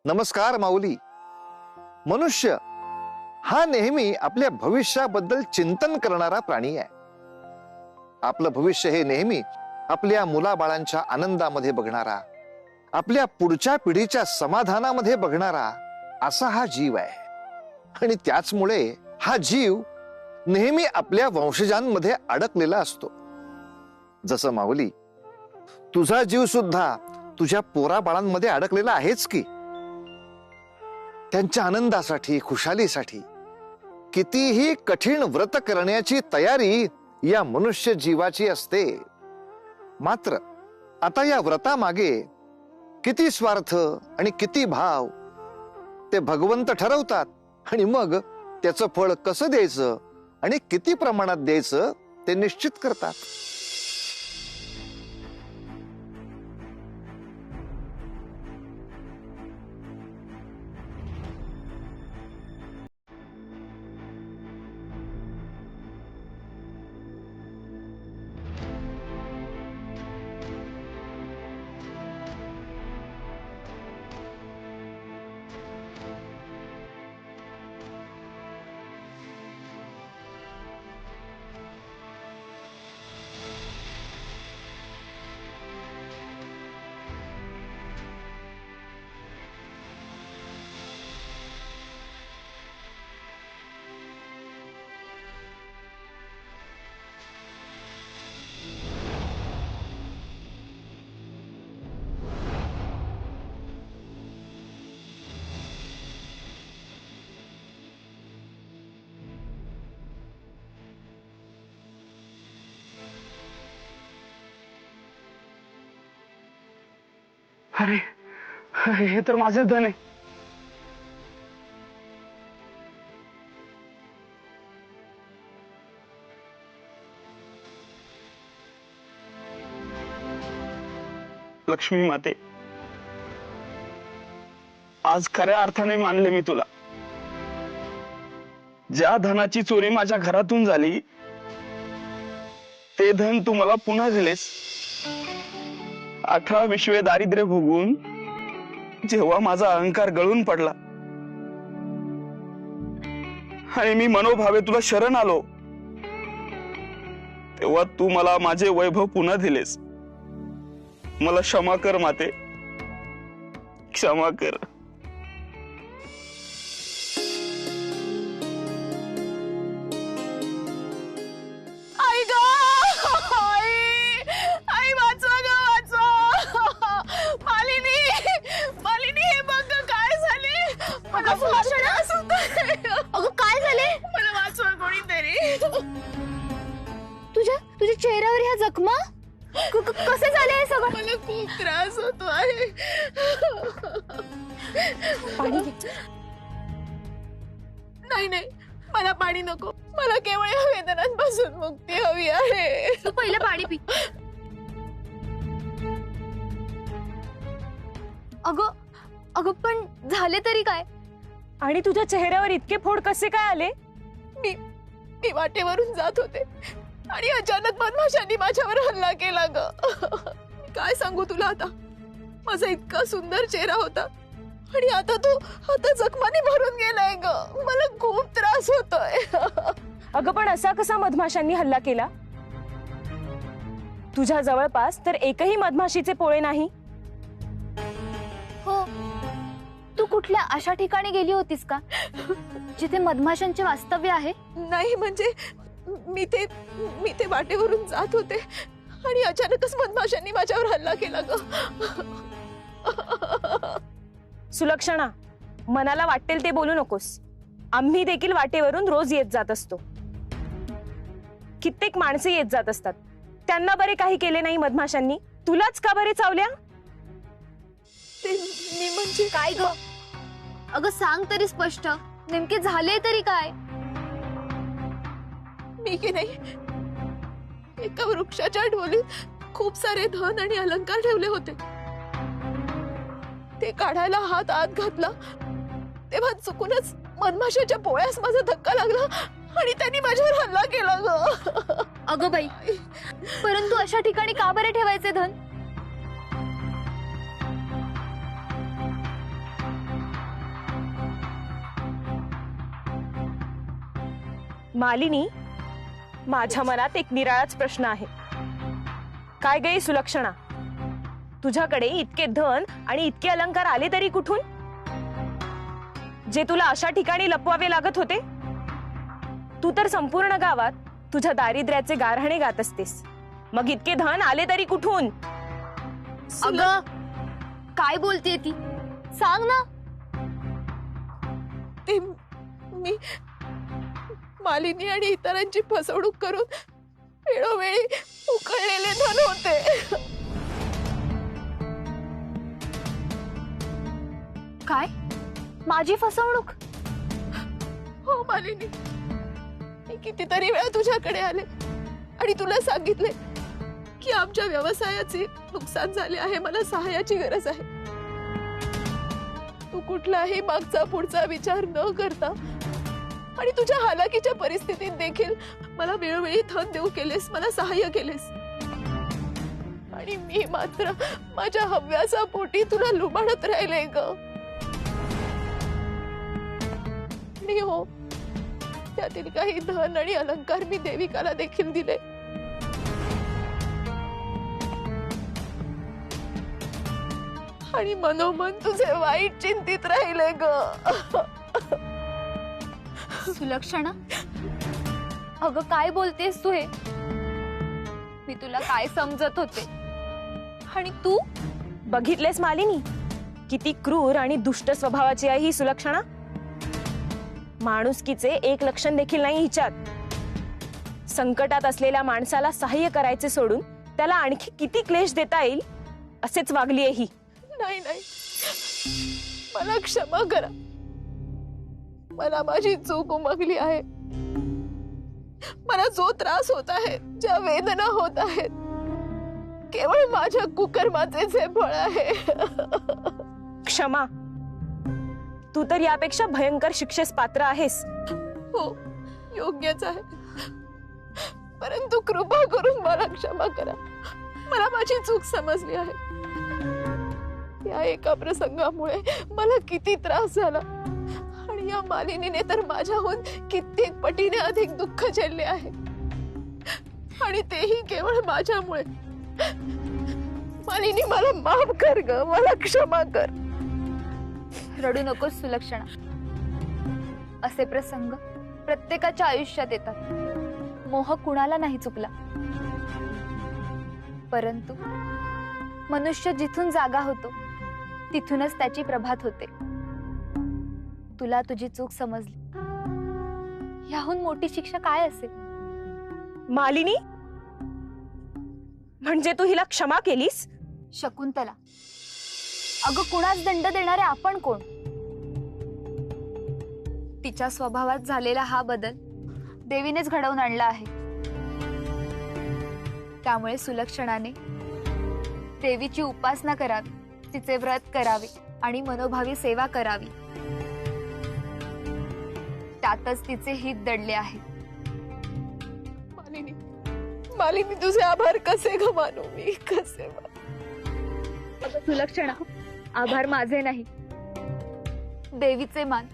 नमस्कार माऊली. मनुष्य हा नेहमी आपल्या भविष्याबद्दल चिंतन करणारा प्राणी आहे. आपलं भविष्य हे नेहमी आपल्या मुलाबाळांच्या आनंदामध्ये बघणारा, आपल्या पुढच्या पिढीच्या समाधानामध्ये बघणारा असा हा जीव आहे. आणि त्याचमुळे हा जीव नेहमी आपल्या वंशजांमध्ये अडकलेला असतो. जसं माऊली, तुझा जीव सुद्धा तुझ्या पोराबाळांमध्ये अडकलेला आहेच की. त्यांच्या आनंदासाठी, खुशालीसाठी कितीही कठीण व्रत करण्याची तयारी या मनुष्य जीवाची असते. मात्र आता या व्रतामागे किती स्वार्थ आणि किती भाव ते भगवंत ठरवतात. आणि मग त्याचं फळ कसं द्यायचं आणि किती प्रमाणात द्यायचं ते निश्चित करतात. अरे हे तर माझं धन आहे. लक्ष्मी माते, आज खऱ्या अर्थाने मानले मी तुला. ज्या धनाची चोरी माझ्या घरातून झाली ते धन तू मला पुन्हा दिलेस. 18 विश्वे दारिद्र्य भोगून जेव्हा माझा अहंकार गळून पडला आणि मी मनोभावे तुला शरण आलो, तेव्हा तू मला माझे वैभव पुन्हा दिलेस. मला क्षमा कर माते, क्षमा कर. तुझ्या चेहऱ्यावर ह्या जखमा कसे झाले हे सगळं? मला खूप त्रास होतो आहे. पाणी घे. नाही, मला पाणी नको. मला केवळ या वेदनांपासून मुक्ती हवी आहे. तू पहिलं पाणी पी. अगं पण झाले तरी काय? आणि तुझ्या चेहऱ्यावर इतके फोड कसे काय आले? मी वाटेवरून जात होते आणि अचानक मधमाशांनी माझ्यावर हल्ला केला ग. काय सांगू तुला आता. माझा इतका सुंदर चेहरा होता आणि आता जखमाने भरून गेलाय ग. मला खूप त्रास होतोय. अगं पण असा कसा मधमाशांनी हल्ला केला? तुझ्या जवळपास तर एकही मधमाशीचे पोळे नाही. हो, तू कुठल्या अशा ठिकाणी गेली होतीस का जिथे मधमाशांचे वास्तव्य आहे? नाही म्हणजे मी ते वाटेवरून जात होते आणि अचानकच मधमाशांनी माझ्यावर हल्ला केला ग. सुलक्षणा, मनाला वाटेल ते बोलू नकोस. आम्ही देखील वाटेवरून रोज येत जात असतो. कित्येक माणसे येत जात असतात. त्यांना बरे काही केले नाही मधमाशांनी, तुलाच का बरे चावल्या? ते मी म्हणजे काय ग? अगं सांग तरी स्पष्ट, नेमके झाले तरी काय? मी की नाही एका वृक्षाच्या ढोलीत खूप सारे धन आणि अलंकार ठेवले होते. ते काढायला हात आत घातला तेव्हा चुकूनच मधमाशाच्या पोळ्यास माझा धक्का लागला आणि त्यांनी माझ्यावर हल्ला केला ग. अगं बाई, परंतु अशा ठिकाणी का बरे ठेवायचे धन? मालिनी, माझ्या मनात एक निराळाच प्रश्न आहे. काय गई सुलक्षणा, तुझ्याकडे इतके धन आणि इतके अलंकार आले तरी कुठून, जे तुला अशा ठिकाणी लपवावे लागत होते? तू तर संपूर्ण गावात तुझ्या दारिद्र्याचे गारहाणे गात असतेस, मग इतके धन आले तरी कुठून? अगं, काय बोलतेय ती? सांग ना. ते मी मालिनी आणि इतरांची फसवणूक करून वेळोवेळी उकळलेले धन होते. काय? माझी फसवणूक? हो मालिनी, मी कितीतरी वेळा तुझ्याकडे आले आणि तुला सांगितले की आमच्या व्यवसायाचे नुकसान झाले आहे, मला सहाय्याची गरज आहे. तू कुठलाही मागचा पुढचा विचार न करता आणि तुझ्या हालाकीच्या परिस्थितीत देखील मला वेळोवेळी धन देऊ केलेस, मला सहाय्य केलेस. आणि मी मात्र माझ्या हव्यासा पोटी तुला लुबाडत राहिले ग. आणि हो, त्यातील काही धन आणि अलंकार मी देविकाला देखील दिले. आणि मनोमन तुझे वाईट चिंतित राहिले ग. सुलक्षणा, अगं काय बोलतेस तू हे? मी तुला काय समजत होते, आणि तू? बघितलेस मालिनी, किती क्रूर आणि दुष्ट स्वभावाची आहे ही सुलक्षणा. माणुसकीचे एक लक्षण देखील नाही हिच्यात. संकटात असलेल्या माणसाला सहाय्य करायचे सोडून त्याला आणखी किती क्लेश देता येईल असेच वागली आहे ही. नाही नाही, मला क्षमा करा. मला माझी चूक उमगली आहे. मला जो त्रास होत आहे, ज्या वेदना होत आहेत, केवळ माझ्या कुकर्माचेच हे फळ आहे. क्षमा? तू तर यापेक्षा भयंकर शिक्षेस पात्र आहेस. हो, योग्यच आहे. परंतु कृपा करून मला क्षमा करा. मला माझी चूक समजली आहे. या एका प्रसंगामुळे मला किती त्रास झाला, आणि या मालिनीने तर माझ्याहून कित्येक पटीने अधिक दुःख झेलले आहे, आणि तेही केवळ माझ्यामुळे. मालिनी, मला माफ कर ग, मला क्षमा कर. रडू नकोस सुलक्षणा. असे प्रसंग प्रत्येकाच्या आयुष्यात येतात. मोह कुणाला नाही चुकला, परंतु मनुष्य जिथून जागा होतो तिथूनच त्याची प्रभात होते. तुला तुझी चूक समजली, याहून मोठी शिक्षा काय असेल? मालिनी, म्हणजे तू हिला क्षमा केलीस? शकुंतला, अगं कुणास दंड देणारे आपण कोण? तिच्या स्वभावात झालेला हा बदल देवीनेच घडवून आणला आहे. त्यामुळे सुलक्षणाने देवीची उपासना करावी, तिचे व्रत करावे आणि मनोभावी सेवा करावी. त्यातच तिचे हित दडले आहे. मालिनी, मालिनी, तुझे आभार कसे ग मानू मी, कसे अगं सुलक्षणा, आभार माझे नाही, देवीचे मान.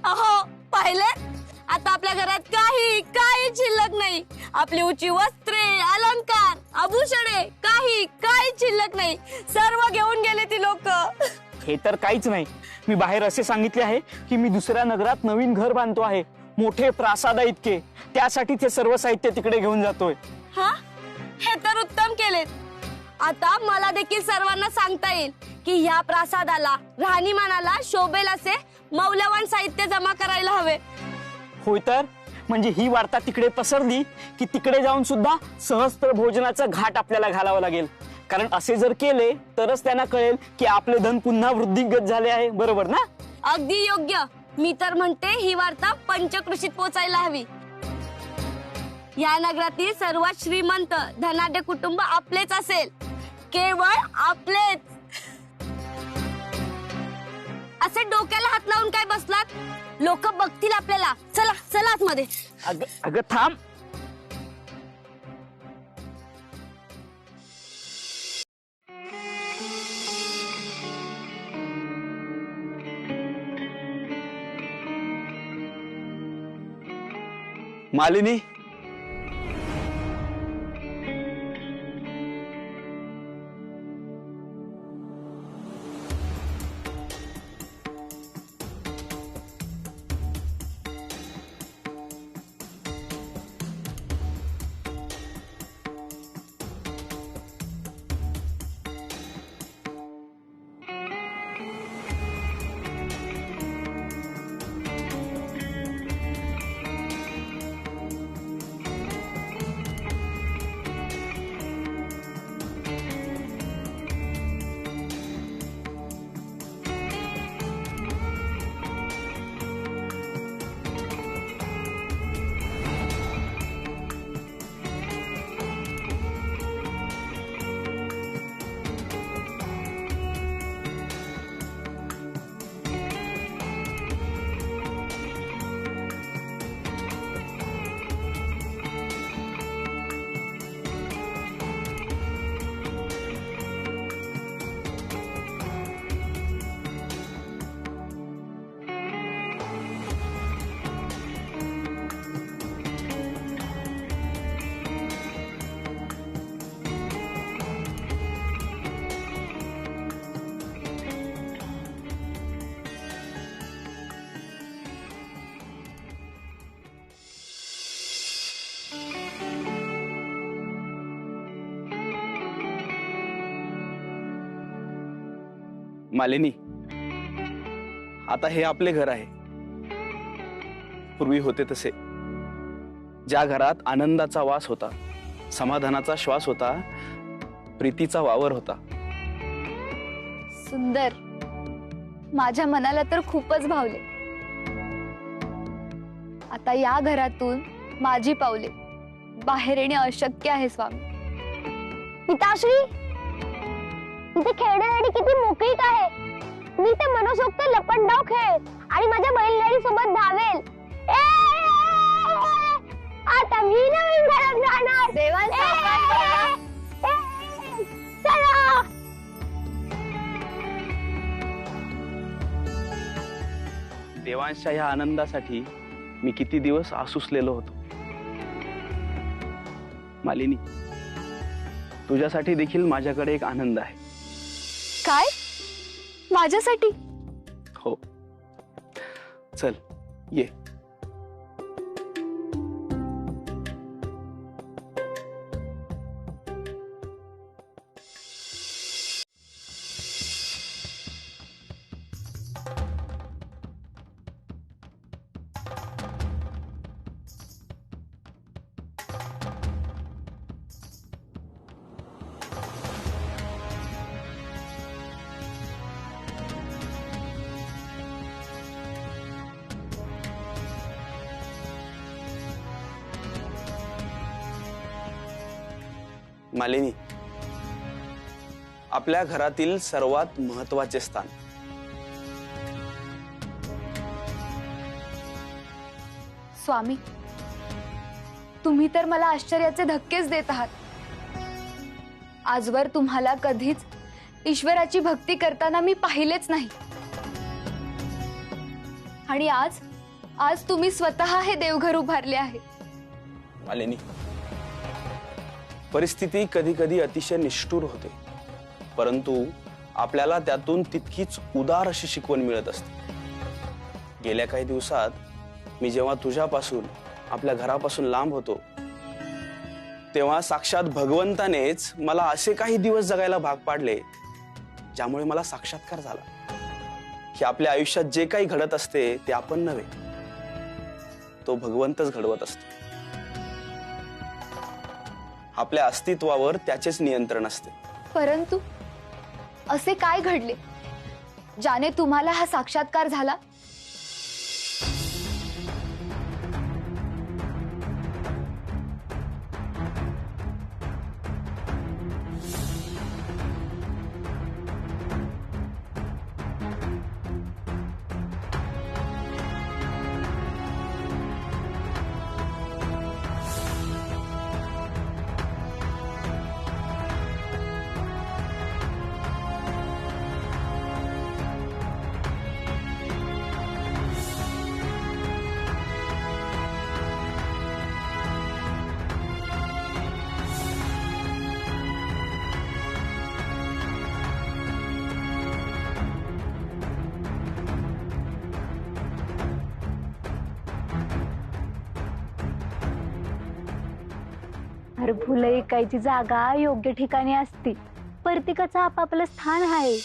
अहो, पाहिले? आता आपल्या घरात काही शिल्लक नाही. आपली उंची वस्त्रे, अलंकार, आभूषणे, काही शिल्लक नाही. सर्व घेऊन गेले ती लोक. हे तर काहीच नाही. मी बाहेर असे सांगितले आहे की मी दुसऱ्या नगरात नवीन घर बांधतो आहे, मोठे प्रासाद इतके, त्यासाठी ते सर्व साहित्य तिकडे घेऊन जातोय. हा, हे तर उत्तम केलेत. आता मला देखील सर्वांना सांगता येईल की ह्या प्रासादाला, राहणीमानाला शोभेल असे मौल्यवान साहित्य जमा करायला हवे. होय तर, म्हणजे ही वार्ता तिकडे पसरली की तिकडे जाऊन सुद्धा सहस्त्र भोजनाचा घाट आपल्याला घालावा लागेल. कारण असे जर केले तरच त्यांना कळेल की आपले धन पुन्हा वृद्धिंगत झाले आहे. बरोबर ना? अगदी योग्य. मी तर म्हणते ही वार्ता पंचकृषीत पोचायला हवी. या नगरातील सर्वात श्रीमंत धनाढ्य कुटुंब आपलेच असेल, केवळ आपलेच. असे डोक्याला हात लावून काय बसलात? लोक बघतील आपल्याला. चला चला आतमध्ये. अगं थांब. मालिनी, मालिनी, आता हे आपले घर आहे. पूर्वी होते तसे. ज्या घरात आनंदाचा वास होता, समाधानाचा श्वास होता, प्रीतीचा वावर होता. सुंदर. माझ्या मनाला तर खूपच भावले. आता या घरातून माझी पावले बाहेर येणे अशक्य आहे स्वामी. पिताश्री, इथे खेळण्यासाठी किती मोकळीक आहे. मी ते मनसोक्त लपंडाव खेळ आणि माझ्या बैलगाडी सोबत धावेल. आता मी नवीन घरात राहणार. चला. देवांच्या या आनंदासाठी मी किती दिवस आसुसलेलो होतो. मालिनी, तुझ्यासाठी देखील माझ्याकडे एक आनंद आहे. काय? माझ्यासाठी? हो, चल ये. मालिनी, आपल्या घरातील सर्वात महत्त्वाचे स्थान. स्वामी, तुम्ही तर मला आश्चर्याचे धक्केच देत आहात. आजवर तुम्हाला कधीच ईश्वराची भक्ती करताना मी पाहिलेच नाही. आणि आज तुम्ही स्वतः हे देवघर उभारले आहे. मालिनी, परिस्थिती कधी कधी अतिशय निष्ठुर होते, परंतु आपल्याला त्यातून तितकीच उदार अशी शिकवण मिळत असते. गेल्या काही दिवसात मी जेव्हा तुझ्यापासून, आपल्या घरापासून लांब होतो, तेव्हा साक्षात भगवंतानेच मला असे काही दिवस जगायला भाग पाडले ज्यामुळे मला साक्षात्कार झाला की आपल्या आयुष्यात जे काही घडत असते ते आपण नव्हे, तो भगवंतच घडवत असतो. आपल्या अस्तित्वावर त्याचेच नियंत्रण असते. परंतु असे काय घडले ज्याने तुम्हाला हा साक्षात्कार झाला? तर फुलं ऐकायची जागा योग्य ठिकाणी असती. प्रत्येकाचं आपापलं स्थान आहे.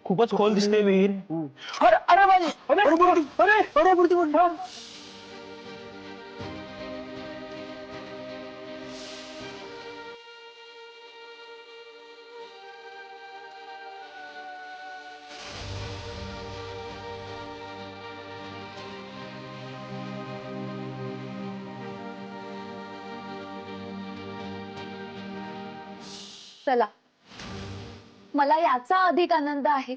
खूपच खोल दिसते विहीर. अरे अरे बाजी, अरे अरे अरे बुडती बुडती. चला, मला याचा अधिक आनंद आहे.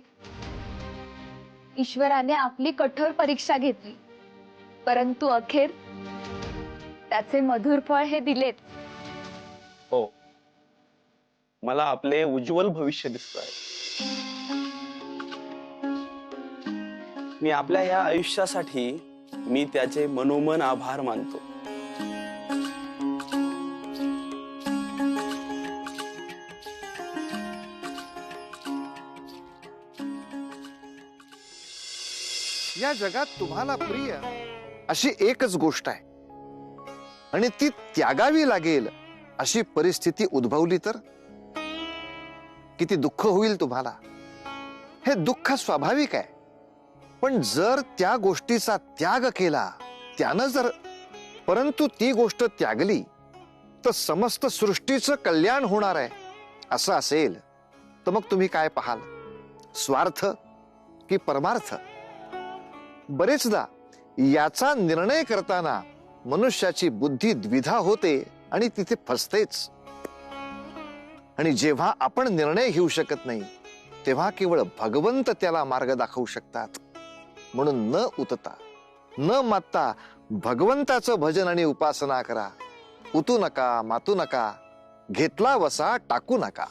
ईश्वराने आपली कठोर परीक्षा घेतली, परंतु अखेर त्याचे मधुर फळ हे दिलेत. हो, मला आपले उज्ज्वल भविष्य दिसतंय. मी आपल्या या आयुष्यासाठी मी त्याचे मनोमन आभार मानतो. या जगात तुम्हाला प्रिय अशी एकच गोष्ट आहे आणि ती त्यागावी लागेल अशी परिस्थिती उद्भवली तर किती दुःख होईल तुम्हाला. हे दुःख स्वाभाविक आहे, पण जर त्या गोष्टीचा त्याग केला त्यानं जर परंतु ती गोष्ट त्यागली तर समस्त सृष्टीचं कल्याण होणार आहे असं असेल तर मग तुम्ही काय पाहाल, स्वार्थ की परमार्थ? बरेचदा याचा निर्णय करताना मनुष्याची बुद्धी द्विधा होते आणि तिथे फसतेच. आणि जेव्हा आपण निर्णय घेऊ शकत नाही तेव्हा केवळ भगवंत त्याला मार्ग दाखवू शकतात. म्हणून न उतता न मातता भगवंताचं भजन आणि उपासना करा. उतू नका, मातू नका, घेतला वसा टाकू नका.